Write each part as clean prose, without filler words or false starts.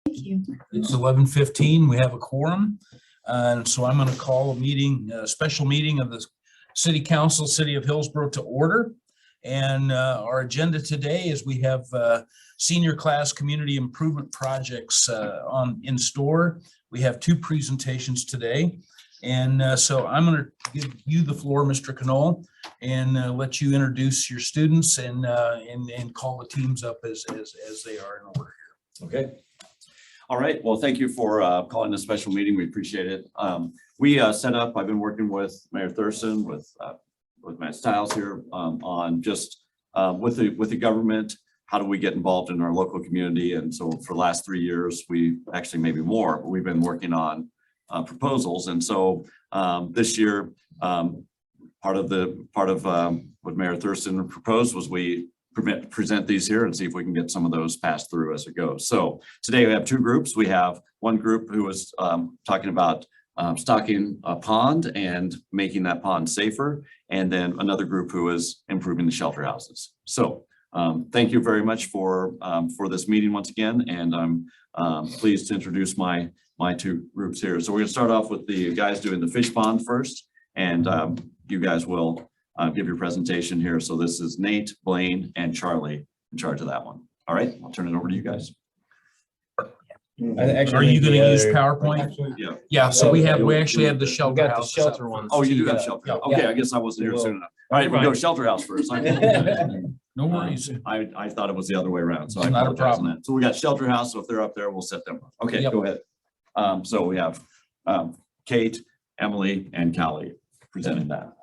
Thank you. It's 11:15. We have a quorum. And so I'm going to call a special meeting of the City Council, City of Hillsboro to order. And our agenda today is we have senior class community improvement projects in store. We have 2 presentations today. And so I'm going to give you the floor, Mr. Knoll, and let you introduce your students and call the teams up as they are in order here. Okay. All right. Well, thank you for calling this special meeting. We appreciate it. We set up, I've been working with Mayor Thurston, with Matt Stiles here on just with the government, how do we get involved in our local community? And so for the last 3 years, we actually maybe more, but we've been working on proposals. And so this year, part of what Mayor Thurston proposed was we present these here and see if we can get some of those passed through as it goes. So today we have 2 groups. We have one group who was talking about stocking a pond and making that pond safer, and then another group who is improving the shelter houses. So thank you very much for this meeting once again, and I'm pleased to introduce my 2 groups here. So we're going to start off with the guys doing the fish pond first, and you guys will give your presentation here. So this is Nate, Blaine, and Charlie in charge of that one. All right, I'll turn it over to you guys. Are you going to use PowerPoint? Yeah. Yeah. So we actually have the shelter house. The shelter ones. Oh, you do have shelter. Okay, I guess I wasn't here soon enough. All right, we'll go shelter house first. No worries. I thought it was the other way around, so I Not a apologize on problem. that. So we got shelter house. So if they're up there, we'll set them up. Okay, Yep. go ahead. So we have Kate, Emily, and Callie presenting that.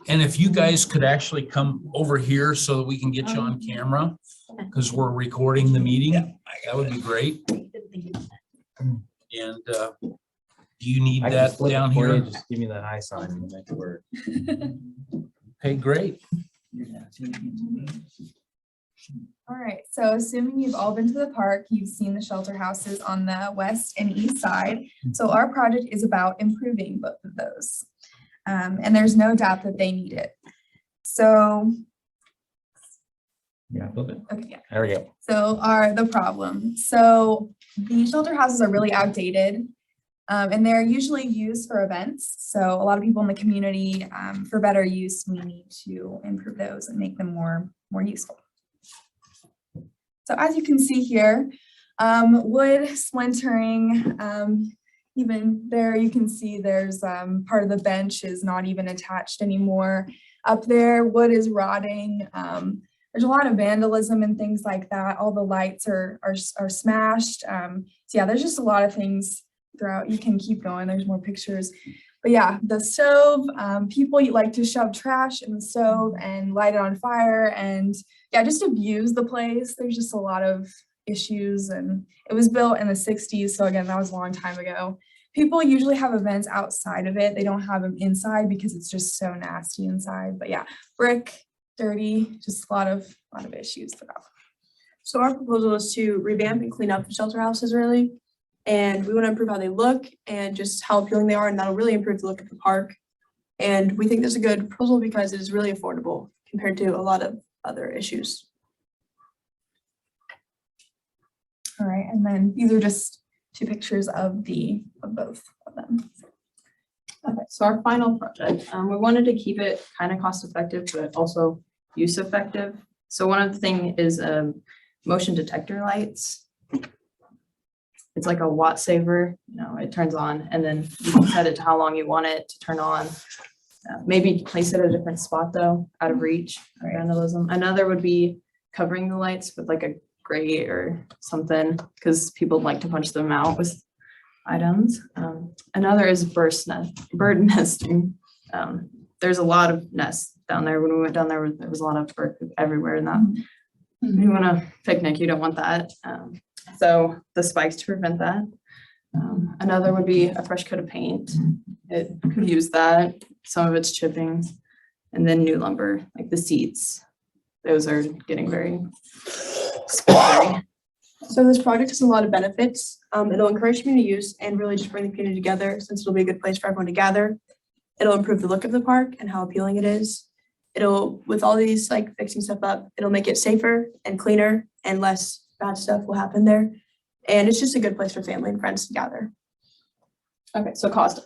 And if you guys could actually come over here so that we can get you on camera, because we're recording the meeting, that would be great. And do you need that down here? Just give me that eye sign and make it work. Okay, great. All right, so assuming you've all been to the park, you've seen the shelter houses on the west and east side. So our project is about improving both of those. And there's no doubt that they need it. So, Yeah, flip it. okay, yeah. There we go. So the problem. So the shelter houses are really outdated. And they're usually used for events. So a lot of people in the community, for better use, we need to improve those and make them more useful. So as you can see here, wood splintering, even there you can see there's part of the bench is not even attached anymore. Up there, wood is rotting. There's a lot of vandalism and things like that. All the lights are smashed. So yeah, there's just a lot of things throughout. You can keep going, there's more pictures. But yeah, the stove, people like to shove trash in the stove and light it on fire and yeah, just abuse the place. There's just a lot of issues, and it was built in the 60s. So again, that was a long time ago. People usually have events outside of it. They don't have them inside because it's just so nasty inside. But yeah, brick, dirty, just a lot of issues throughout. So our proposal is to revamp and clean up the shelter houses really. And we want to improve how they look and just how appealing they are. And that'll really improve the look of the park. And we think this is a good proposal because it is really affordable compared to a lot of other issues. All right, and then these are just 2 pictures of both of them. Okay, so our final project, we wanted to keep it kind of cost effective, but also use effective. So one of the things is motion detector lights. It's like a watt saver, it turns on and then you can set it to how long you want it to turn on. Maybe place it at a different spot though, out of reach of vandalism. Another would be covering the lights with like a grate or something because people like to punch them out with items. Another is bird nesting. There's a lot of nests down there. When we went down there was a lot of bird everywhere, and that you want to picnic, you don't want that. So the spikes to prevent that. Another would be a fresh coat of paint. It could use that. Some of it's chipping, and then new lumber, like the seats. Those are getting very scary. So this project has a lot of benefits. It'll encourage community use and really just bring the community together since it'll be a good place for everyone to gather. It'll improve the look of the park and how appealing it is. It'll, with all these like fixing stuff up, it'll make it safer and cleaner and less bad stuff will happen there. And it's just a good place for family and friends to gather. Okay, so cost,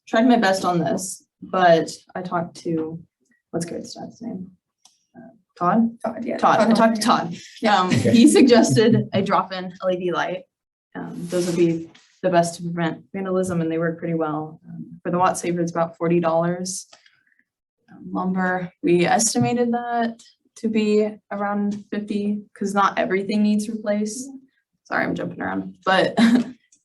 tried my best on this, but I talked to, what's Garrett's dad's name? Todd? Todd, yeah. Todd, I talked to Todd. Yeah. He suggested a drop-in LED light. Those would be the best to prevent vandalism, and they work pretty well. For the watt saver, it's about $40. Lumber, we estimated that to be around 50, because not everything needs replaced. Sorry, I'm jumping around, but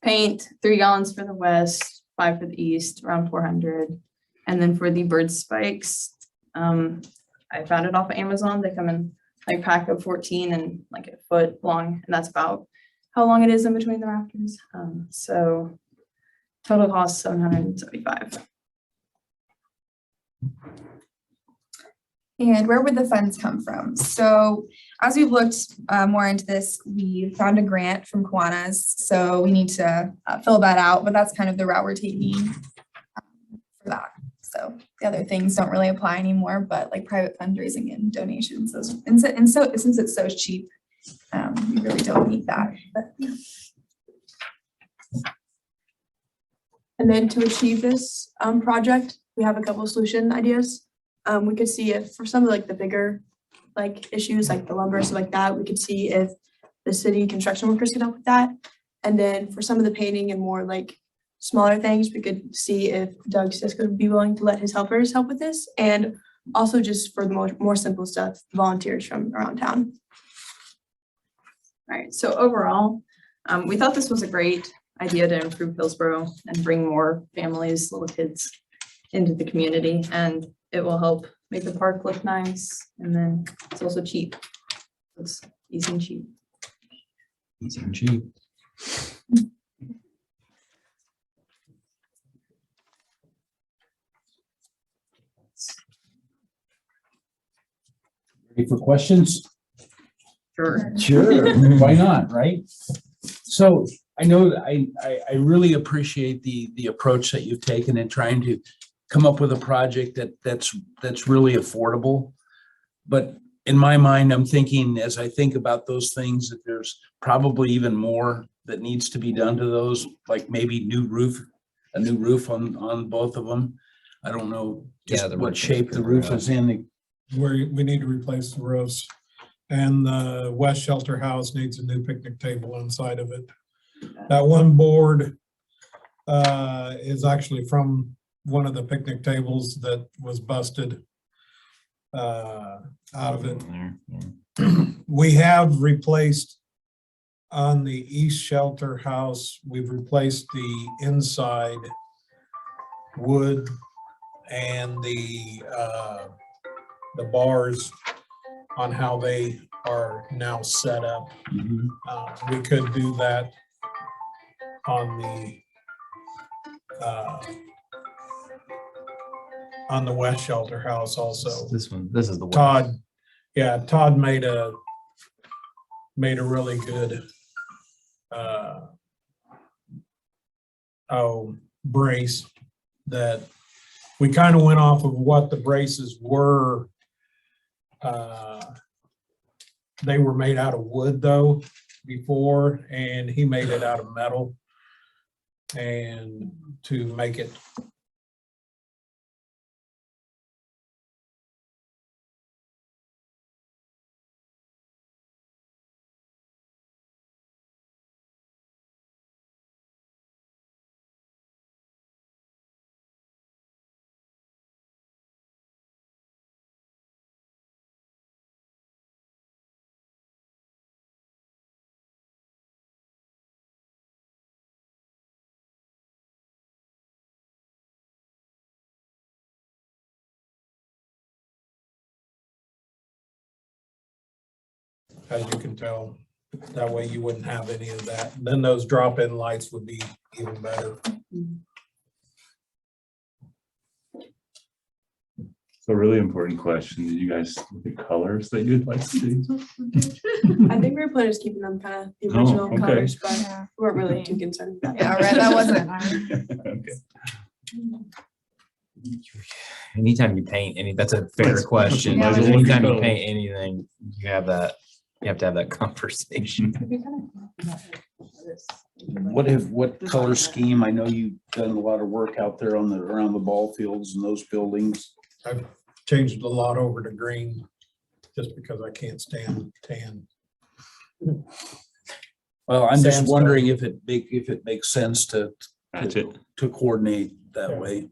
paint, 3 gallons for the west, 5 for the east, around 400. And then for the bird spikes, I found it off of Amazon. They come in like pack of 14 and like a foot long, and that's about how long it is in between the rafters. So total cost $775. And where would the funds come from? So as we've looked more into this, we found a grant from Kiwanis. So we need to fill that out, but that's kind of the route we're taking for that. So the other things don't really apply anymore, but like private fundraising and donations, and so since it's so cheap, we really don't need that. But, yeah. And then to achieve this project, we have a couple of solution ideas. We could see if for some of like the bigger like issues like the lumber, stuff like that, we could see if the city construction workers could help with that. And then for some of the painting and more like smaller things, we could see if Doug Sisko would be willing to let his helpers help with this. And also just for the more simple stuff, volunteers from around town. All right, so overall, we thought this was a great idea to improve Hillsboro and bring more families, little kids into the community, and it will help make the park look nice. And then it's also cheap. It's easy and cheap. Easy and cheap. Ready for questions? Sure. Sure, why not, right? So I know that I really appreciate the approach that you've taken in trying to come up with a project that's really affordable. But in my mind, I'm thinking, as I think about those things, that there's probably even more that needs to be done to those, like maybe a new roof on both of them. I don't know Yeah, just the what roof is shape the pretty roof rough. is in. We need to replace the roofs. And the West Shelter House needs a new picnic table inside of it. That one board is actually from one of the picnic tables that was busted out of it. We have replaced on the East Shelter House, we've replaced the inside wood and the bars on how they are now set up. We could do that on the West Shelter House also. This is the one. Todd made a really good brace that we kind of went off of what the braces were. They were made out of wood though before, and he made it out of metal. And to make it as you can tell, that way you wouldn't have any of that. Then those drop-in lights would be even better. So a really important question. Did you guys look at colors that you'd like to see? I think we were planning on keeping them kind of the Oh, original okay. colors, but Yeah. we weren't really too concerned with that. Yeah, right, that wasn't. Okay. Anytime you paint any, that's a fair That's- question. Yeah. Because anytime you paint anything, you have that You have to have that conversation. What color scheme? I know you've done a lot of work out there on around the ball fields and those buildings. I've changed a lot over to green just because I can't stand tan. Well, I'm just Sandstone. wondering if it makes sense to That's it. coordinate that Yeah. way.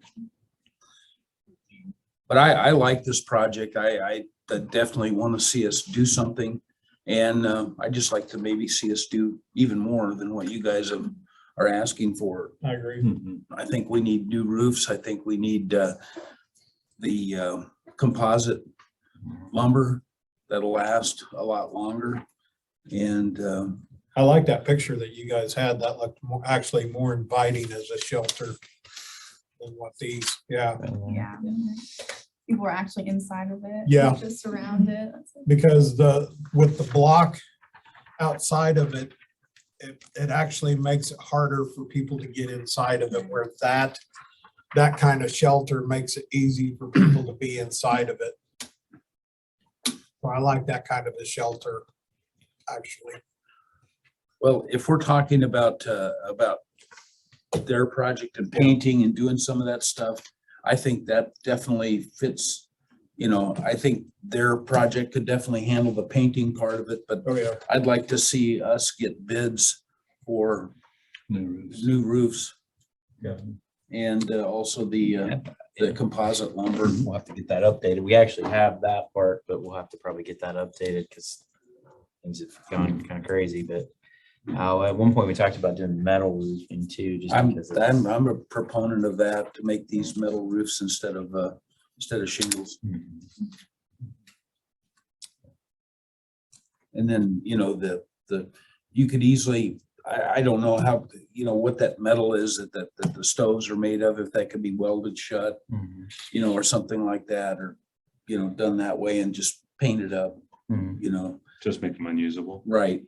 But I like this project. I definitely want to see us do something. And I just like to maybe see us do even more than what you guys are asking for. I agree. Mhm. I think we need new roofs. I think we need the composite lumber that'll last a lot longer. And I like that picture that you guys had. That looked actually more inviting as a shelter than what these, yeah. Yeah. People were actually inside of it. Yeah. not Just around it. Because with the block outside of it, it actually makes it harder for people to get inside of it, where that kind of shelter makes it easy for people to be inside of it. So I like that kind of a shelter, actually. well, if we're talking about their project and painting and doing some of that stuff, I think that definitely fits. You know, I think their project could definitely handle the painting part of it, but Oh, yeah. I'd like to see us get bids for New roofs. new roofs. Yeah. And also the composite lumber. We'll have to get that updated. We actually have that part, but we'll have to probably get that updated because things have gone kind of crazy. But at one point we talked about doing metal roofing too, just because it's- I'm a proponent of that, to make these metal roofs instead of shingles. And then, you know, you could easily, I don't know how, you know, what that metal is that the stoves are made of, if that could be welded shut, Mhm. you know, or something like that, or, you know, done that way and just painted up, Mhm. you know, Just make them unusable. right.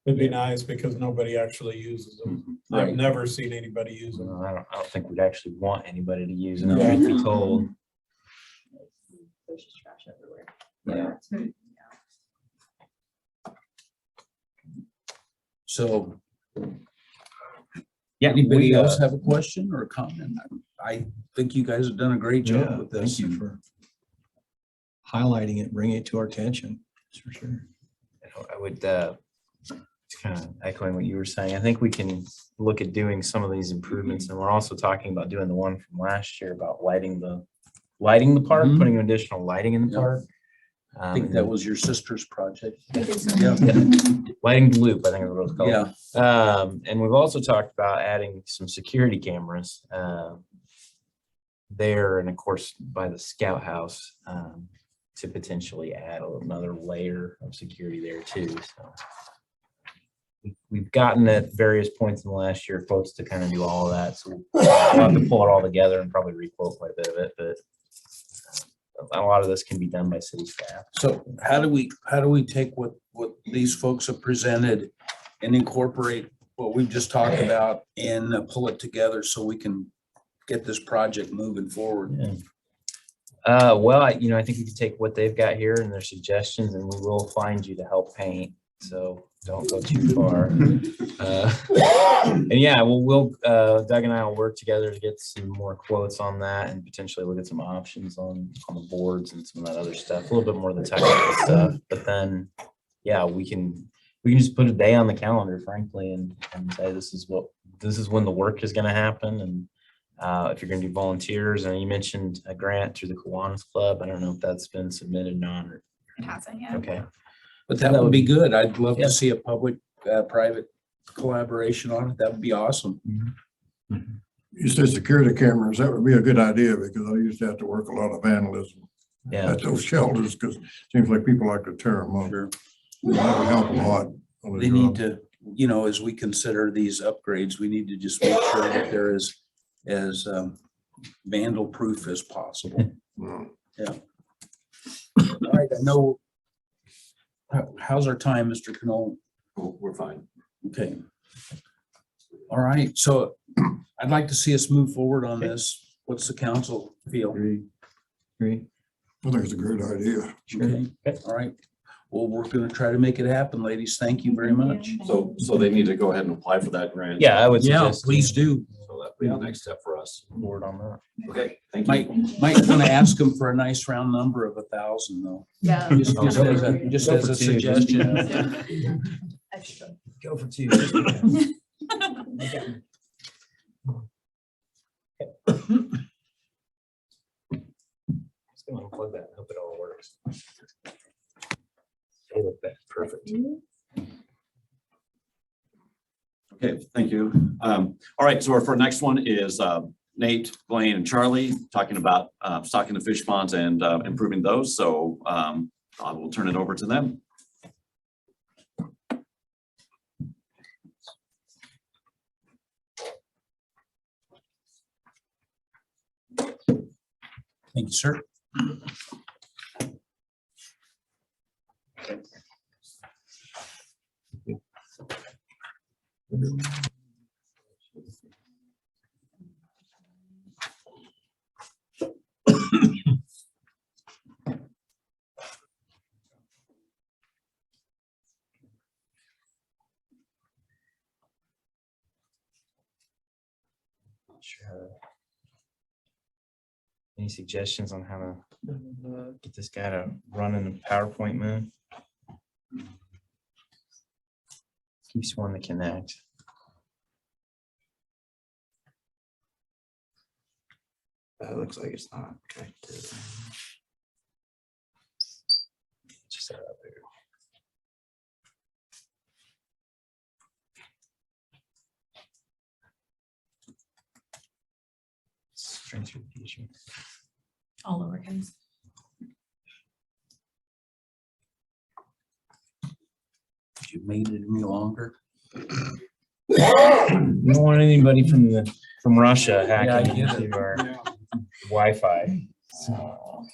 It'd be nice because nobody actually uses them. Mhm. I've Right. never seen anybody use them. Well, I don't think we'd actually want anybody to use them, No. truth be told. There's just trash everywhere. Yeah. So Yeah. anybody we, else have a question or a comment? I think you guys have done a great Yeah, job with this. thank you for highlighting it, bringing it to our attention, that's for sure. I would, it's kind of echoing what you were saying. I think we can look at doing some of these improvements, and we're also talking about doing the one from last year about lighting the park, Mhm. putting additional lighting in the Yeah. park. I think that was your sister's project. I think so. Yeah. Lighting the loop, I think is what it's called. Yeah. And we've also talked about adding some security cameras there, and of course by the Scout House, to potentially add another layer of security there too. So we've gotten at various points in the last year quotes to kind of do all of that. So we'll have to pull it all together and probably re-quote quite a bit of it, but a lot of this can be done by city staff. So how do we take what these folks have presented and incorporate what we've just talked about and pull it together so we can get this project moving forward? Well, I think we can take what they've got here and their suggestions, and we will find you to help paint. So don't go too far. And yeah, we'll Doug and I will work together to get some more quotes on that and potentially look at some options on the boards and some of that other stuff, a little bit more of the technical stuff. But then, yeah, we can just put a day on the calendar, frankly, and say this is when the work is going to happen. And if you're going to do volunteers, and you mentioned a grant through the Kiwanis Club, I don't know if that's been submitted or not. It hasn't yet. Okay. But that would be good. I'd love Yeah. to see a public, private collaboration on it. That would be awesome. You said security cameras, that would be a good idea because I used to have to work a lot of vandalism Yeah. at those shelters because it seems like people like to tear them up. Sure. That would help a lot. on the They need job. to, as we consider these upgrades, we need to just make sure that they're as vandal proof as possible. Yeah. All right, I know. How's our time, Mr. Knoll? Oh, we're fine. Okay. All right, so I'd like to see us move forward on this. What's the council feel? Agree. I think it's a great idea. Okay, all right. Well, we're gonna try to make it happen, ladies. Thank you very much. So they need to go ahead and apply for that grant. Yeah, I would Yeah, suggest. please do. So that'll be the next step for us. Board on that. Okay, thank you. Might want to ask them for a nice round number of 1,000 though. Yeah. Just as a suggestion. Extra. Go for 2. Just gonna unplug that and hope it all works. Hey, look, that's perfect. Okay, thank you. All right, so our next one is Nate, Blaine, and Charlie talking about stocking the fish ponds and improving those. So I will turn it over to them. Thank you, sir. Sure. Any suggestions on how to get this guy to run in the PowerPoint mode? Keeps wanting to connect. Looks like it's not connected. Just set it up here. Strength through the future. All lowercase. You made it any longer. We don't want anybody from Russia Yeah, I hacking get it. into our Wi-Fi. So,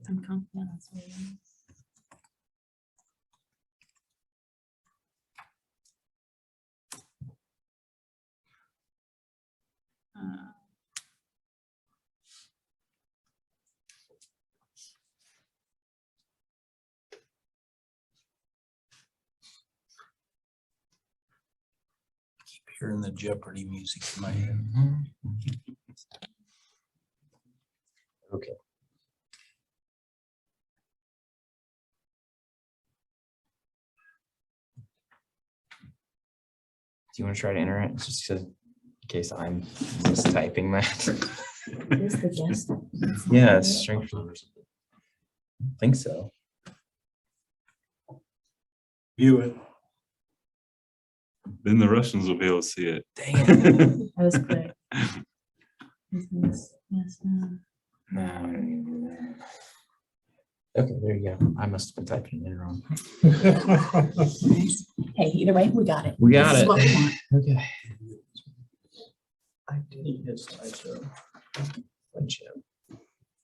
I'm confident that's what it is. Hearing the Jeopardy music in my head. okay. Do you want to try to enter it? Just 'cause- in case I'm mistyping that. Who's the guest? Yeah, it's strength. I think so. View it. Then the Russians will be able to see it. Dang it. That was quick. Business, yes, no. No, I don't need to do that. Okay, there you go. I must have been typing it wrong. Hey, either way, we got it. We got This is it. what we want. Okay. I did his slideshow.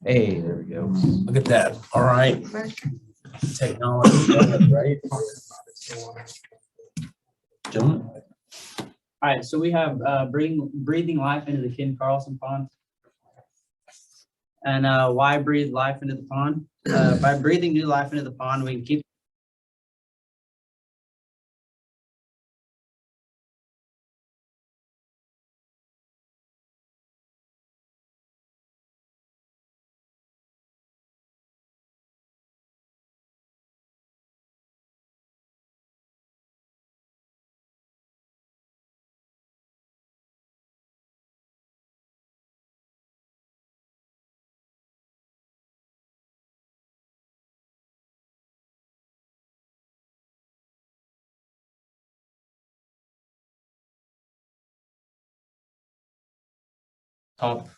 Hey, there we go. Look at that. All right. Technology, right? Gentlemen. All right, so we have breathing life into the Ken Carlson pond. And why breathe life into the pond? By breathing new life into the pond, we can keep top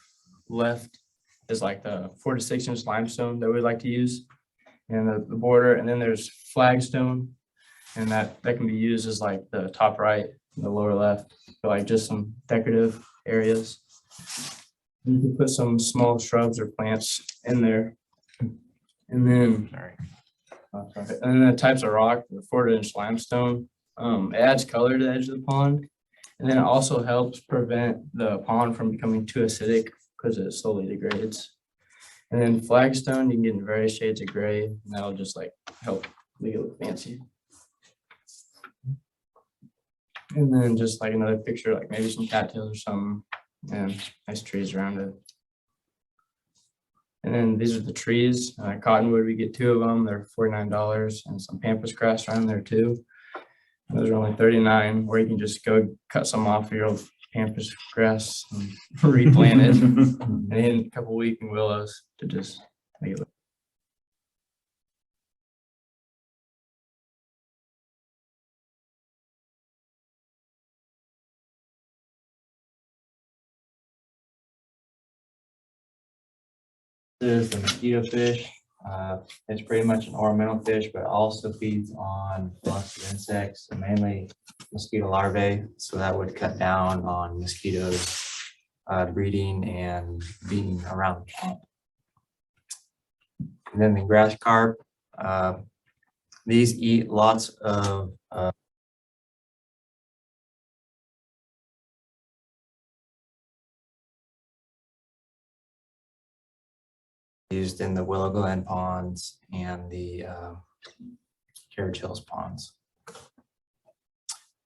left is like the 4 to 6 inch limestone that we like to use. And the border, and then there's flagstone. And that can be used as like the top right and the lower left, for like just some decorative areas. You can put some small shrubs or plants in there. And then, and then the types of rock, the 4 inch limestone, It adds color to the edge of the pond. And then it also helps prevent the pond from becoming too acidic because it slowly degrades. And then flagstone, you can get in various shades of gray, and that'll just like help make it look fancy. And then just like another picture, like maybe some cattails or something, and nice trees around it. And then these are the trees. Cottonwood, we get 2 of them. They're $49, and some pampas grass around there too. Those are only $39, where you can just go cut some off of your old pampas grass and replant it. And then a couple weeping willows to just make it look. This is the mosquito fish. It's pretty much an ornamental fish, but also feeds on lots of insects, mainly mosquito larvae. So that would cut down on mosquitoes breeding and being around the pond. And then the grass carp. These eat lots of used in the Willow Glen ponds and the Carriage Hills ponds.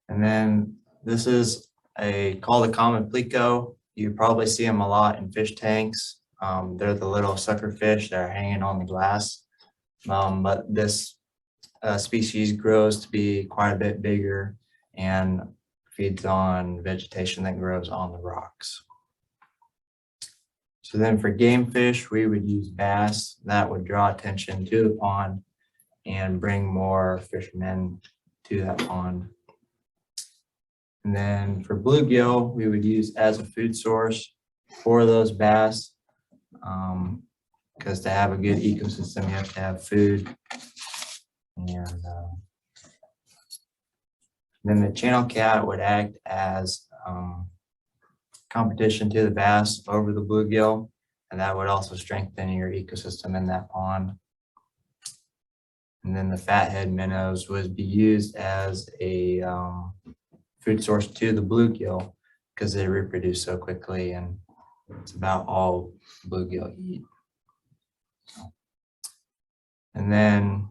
And then this is called a common plico. You probably see them a lot in fish tanks. They're the little sucker fish that are hanging on the glass. But this species grows to be quite a bit bigger and feeds on vegetation that grows on the rocks. So then for game fish, we would use bass. That would draw attention to the pond and bring more fishermen to that pond. And then for bluegill, we would use as a food source for those bass. Because to have a good ecosystem, you have to have food. And then the channel cat would act as competition to the bass over the bluegill, and that would also strengthen your ecosystem in that pond. And then the fathead minnows would be used as a food source to the bluegill because they reproduce so quickly, and it's about all bluegill eat. And then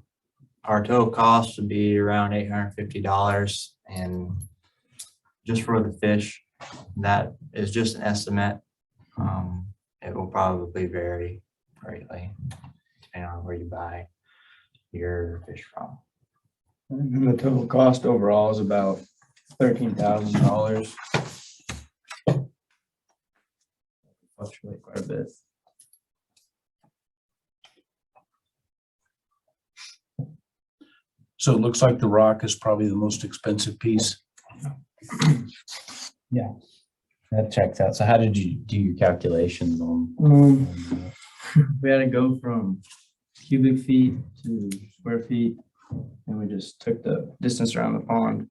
our total cost would be around $850, and just for the fish. That is just an estimate. It will probably vary greatly depending on where you buy your fish from. And the total cost overall is about $13,000. Fluctuate quite a bit. So it looks like the rock is probably the most expensive piece. Yeah, that checks out. So how did you do your calculations on? We had to go from cubic feet to square feet, and we just took the distance around the pond,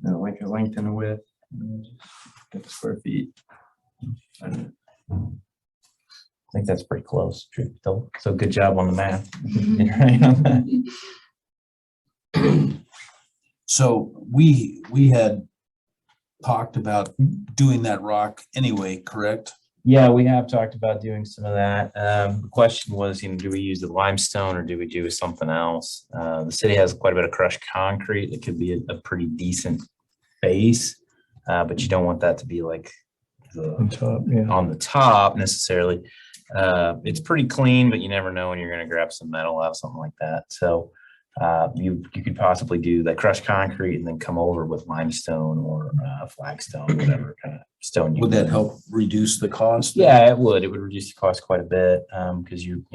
and like a length and a width, and just get the square feet. I think that's pretty close, truth though. So good job on the math. You're right on that. So we had talked about doing that rock anyway, correct? Yeah, we have talked about doing some of that. The question was, do we use the limestone or do we do something else? The city has quite a bit of crushed concrete that could be a pretty decent base, but you don't want that to be like On top, yeah. on the top necessarily. It's pretty clean, but you never know when you're going to grab some metal out of something like that. So you could possibly do that crushed concrete and then come over with limestone or flagstone, whatever kind of stone. Would that help reduce the cost? Yeah, it would. It would reduce the cost quite a bit because you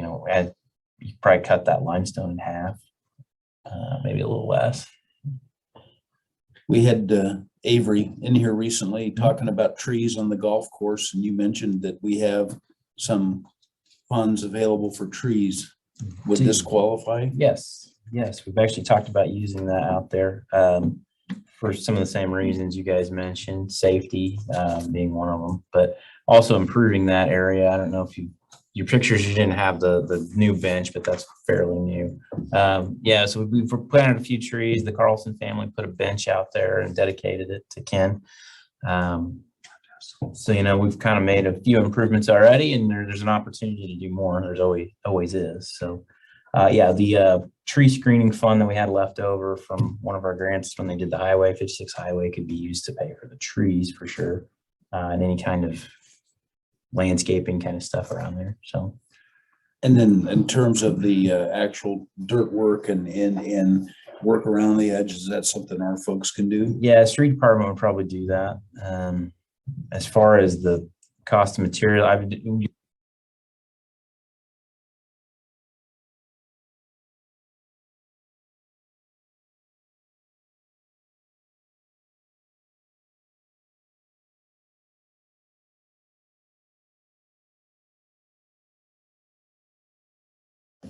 probably cut that limestone in half, maybe a little less. We had Avery in here recently talking about trees on the golf course, and you mentioned that we have some funds available for trees. Would this qualify? Yes, we've actually talked about using that out there for some of the same reasons you guys mentioned, safety being one of them, but also improving that area. I don't know if you've your pictures, you didn't have the new bench, but that's fairly new. Yeah, so we've planted a few trees. The Carlson family put a bench out there and dedicated it to Ken. So, you know, we've kind of made a few improvements already, and there's an opportunity to do more. There's always is. So, yeah, the tree screening fund that we had left over from one of our grants when they did the highway, 56 highway, could be used to pay for the trees for sure, and any kind of landscaping kind of stuff around there. So, And then in terms of the actual dirt work and work around the edges, that's something our folks can do. yeah, street department would probably do that. As far as the cost of material,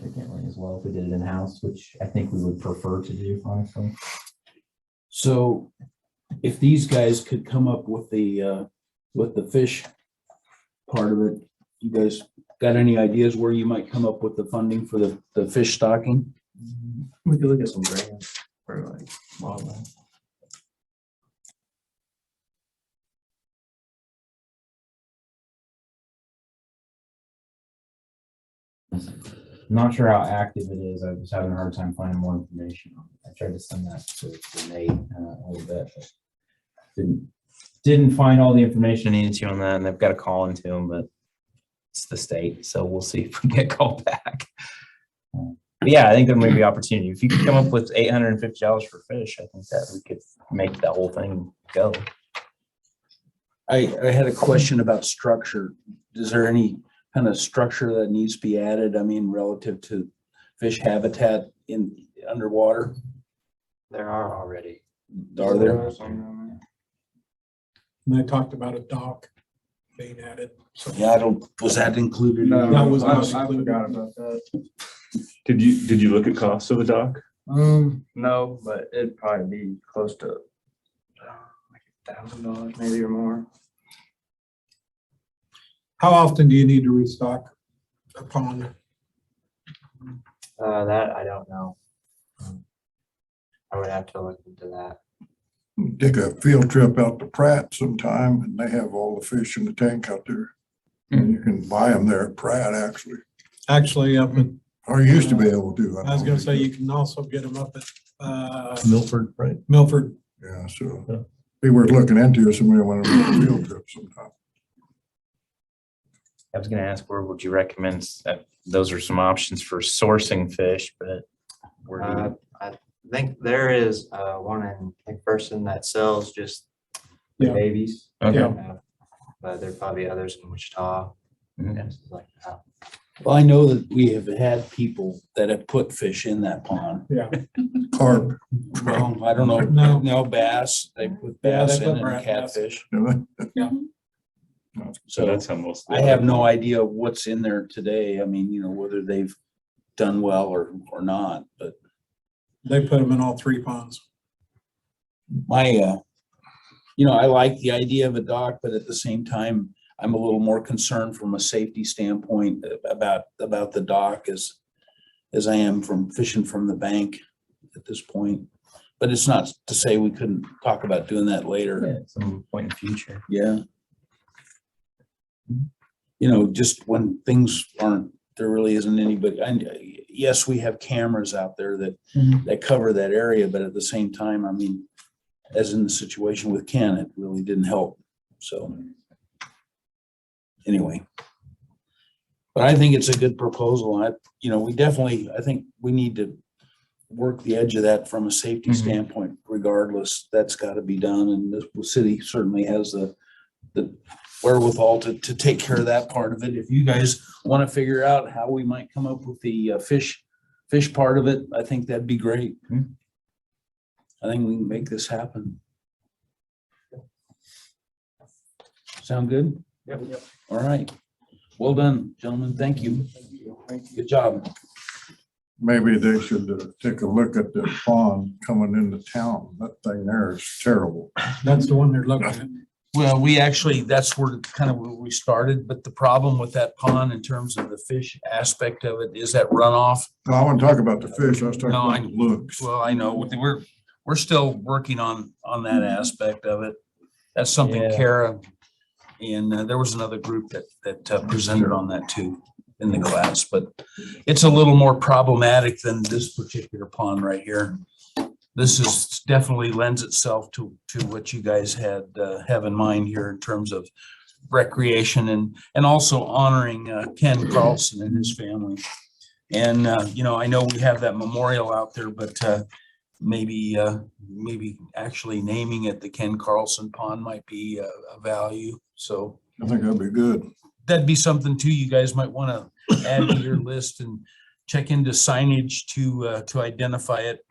significantly as well if we did it in-house, which I think we would prefer to do, honestly. So if these guys could come up with the fish part of it, you guys got any ideas where you might come up with the funding for the fish stocking? We could look at some grants for like wildlife. Not sure how active it is. I was having a hard time finding more information on it. I tried to send that to Nate a little bit, but didn't find all the information I needed to on that, and they've got to call into them, but it's the state, so we'll see if we get called back. But yeah, I think there may be opportunity. If you could come up with $850 for fish, I think that we could make that whole thing go. I had a question about structure. Is there any kind of structure that needs to be added? I mean, relative to fish habitat in underwater? There are already. Are there? And they talked about a dock being added. So Yeah, was that included? That was not I included. forgot about that. Did you look at cost of a dock? No, but it'd probably be close to like $1,000 maybe or more. How often do you need to restock a pond? That I don't know. I would have to look into that. Take a field trip out to Pratt sometime and they have all the fish in the tank out there. And you can buy them there at Pratt, actually. Actually, up at, Or you used to be able to. I was gonna say, you can also get them up at, Milford, right? Milford. Yeah, so be worth looking into if somebody wanted to make a field trip sometime. I was going to ask, where would you recommend that? Those are some options for sourcing fish, but where do you? I think there is one in McPherson that sells just the Yeah. babies. Okay. But there are probably others in Wichita. Mhm. Places like that. Well, I know that we have had people that have put fish in that pond. Yeah. Carp. Well, I don't know, No. no bass, they put Yeah, they bass put in and bass. catfish. So that's how most. I have no idea what's in there today. I mean, you know, whether they've done well or not, but They put them in all three ponds. my, you know, I like the idea of a dock, but at the same time, I'm a little more concerned from a safety standpoint about the dock as I am from fishing from the bank at this point. But it's not to say we couldn't talk about doing that later. Yeah, at some point in the future. Yeah. You know, just when things aren't, there really isn't anybody, and yes, we have cameras out there that cover that area, but at the same time, I mean, as in the situation with Ken, it really didn't help, so. Anyway. But I think it's a good proposal. You know, we definitely, I think we need to work the edge of that from a safety standpoint regardless. That's gotta be done, and the city certainly has the wherewithal to take care of that part of it. If you guys want to figure out how we might come up with the fish part of it, I think that'd be great. I think we can make this happen. Sound good? Yep. All right. Well done, gentlemen. Thank you. Good job. Maybe they should take a look at the pond coming into town. That thing there is terrible. That's the one they're looking at. Well, we actually, that's where kind of where we started, but the problem with that pond in terms of the fish aspect of it is that runoff. No, I want to talk about the fish. I was talking No, about the looks. Well, I know, we're still working on that aspect of it. That's something Yeah. Kara, and there was another group that presented on that too in the class, but it's a little more problematic than this particular pond right here. This is definitely lends itself to what you guys had have in mind here in terms of recreation and also honoring Ken Carlson and his family. And you know, I know we have that memorial out there, but maybe actually naming it the Ken Carlson Pond might be a value. So I think that'd be good. that'd be something too. You guys might want to add to your list and check into signage to identify it.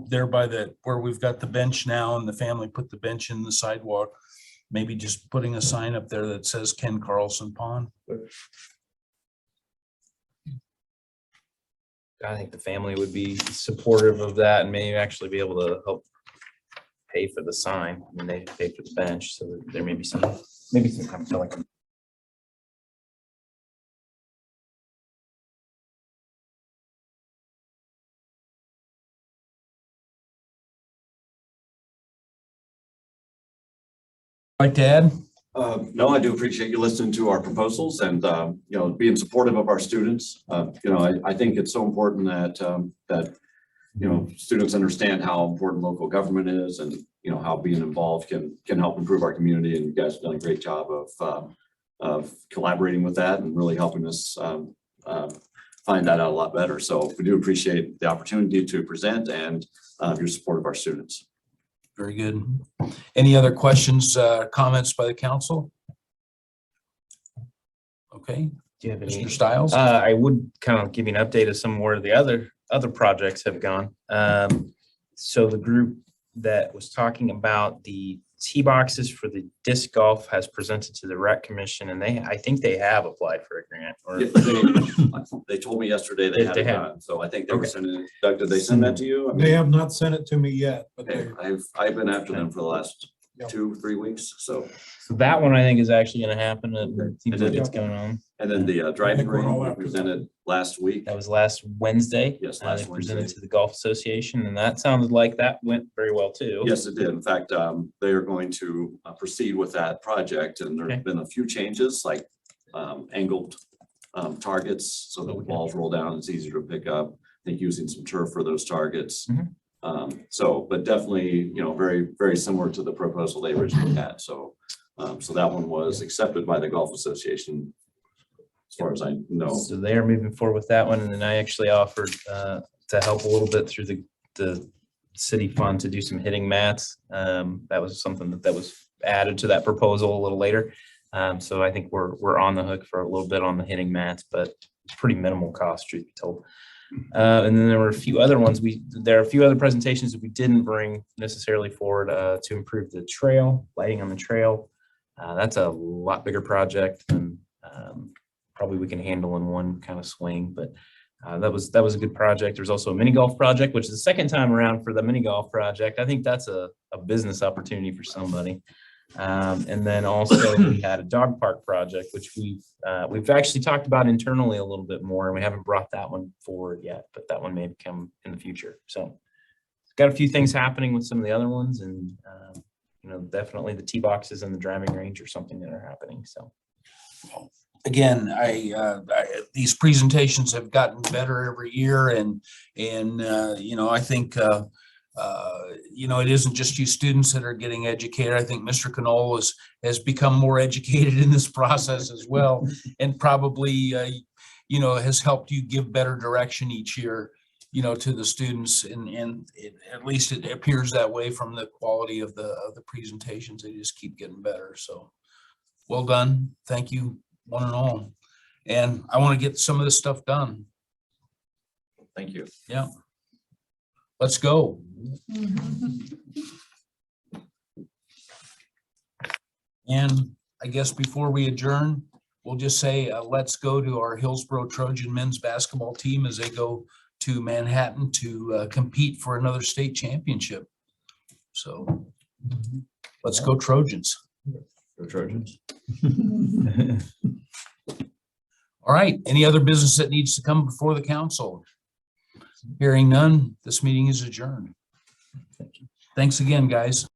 There by where we've got the bench now and the family put the bench in the sidewalk. Maybe just putting a sign up there that says Ken Carlson Pond. I think the family would be supportive of that and maybe actually be able to help pay for the sign. I mean, they pay for the bench, so there may be some kind of like. Like to add? No, I do appreciate you listening to our proposals and, you know, being supportive of our students. You know, I think it's so important that, you know, students understand how important local government is and, you know, how being involved can help improve our community. And you guys have done a great job of collaborating with that and really helping us find that out a lot better. So we do appreciate the opportunity to present and your support of our students. Very good. Any other questions, comments by the council? Okay, Do you have any? Mr. Stiles? I would kind of give you an update of some where the other projects have gone. So the group that was talking about the tee boxes for the disc golf has presented to the rec commission, and I think they have applied for a grant. Or They told me yesterday they They hadn't have. gotten, so I think they were Okay. sending it. Doug, did they send that to you? I mean, They have not sent it to me yet, but okay, they, I've been after them for the last Yep. 2-3 weeks, so. So that one I think is actually going to happen. It seems like it's going on. And then the driving we're all range we after that. presented last week. That was last Wednesday. Yes, They last presented Wednesday. to the Golf Association, and that sounded like that went very well too. Yes, it did. In fact, they are going to proceed with that project, and Okay. there's been a few changes, like angled targets, so that the Okay. balls roll down, it's easier to pick up. I think using some turf for those targets. Mhm. So, but definitely, you know, very, very similar to the proposal they originally had. So, so that one was accepted by the Golf Association, as far as I know. So they are moving forward with that one, and then I actually offered to help a little bit through the city fund to do some hitting mats. That was something that was added to that proposal a little later. So I think we're on the hook for a little bit on the hitting mats, but it's pretty minimal cost, truth be told. And then there were a few other ones. There are a few other presentations that we didn't bring necessarily forward to improve the trail, lighting on the trail. That's a lot bigger project than probably we can handle in one kind of swing, but that was a good project. There's also a mini golf project, which is the second time around for the mini golf project. I think that's a business opportunity for somebody. And then also we had a dog park project, which we've actually talked about internally a little bit more, and we haven't brought that one forward yet, but that one may come in the future. So got a few things happening with some of the other ones, and you know, definitely the tee boxes and the driving range are something that are happening. So Again, these presentations have gotten better every year, and you know, I think you know, it isn't just you students that are getting educated. I think Mr. Knoll has become more educated in this process as well, and probably you know, has helped you give better direction each year, you know, to the students, and at least it appears that way from the quality of the presentations. They just keep getting better. So well done. Thank you, one and all. And I want to get some of this stuff done. Thank you. Yeah. Let's go. And I guess before we adjourn, we'll just say, let's go to our Hillsboro Trojan men's basketball team as they go to Manhattan to compete for another state championship. So let's go Trojans. Go Trojans. All right, any other business that needs to come before the council? Hearing none, this meeting is adjourned. Thanks again, guys.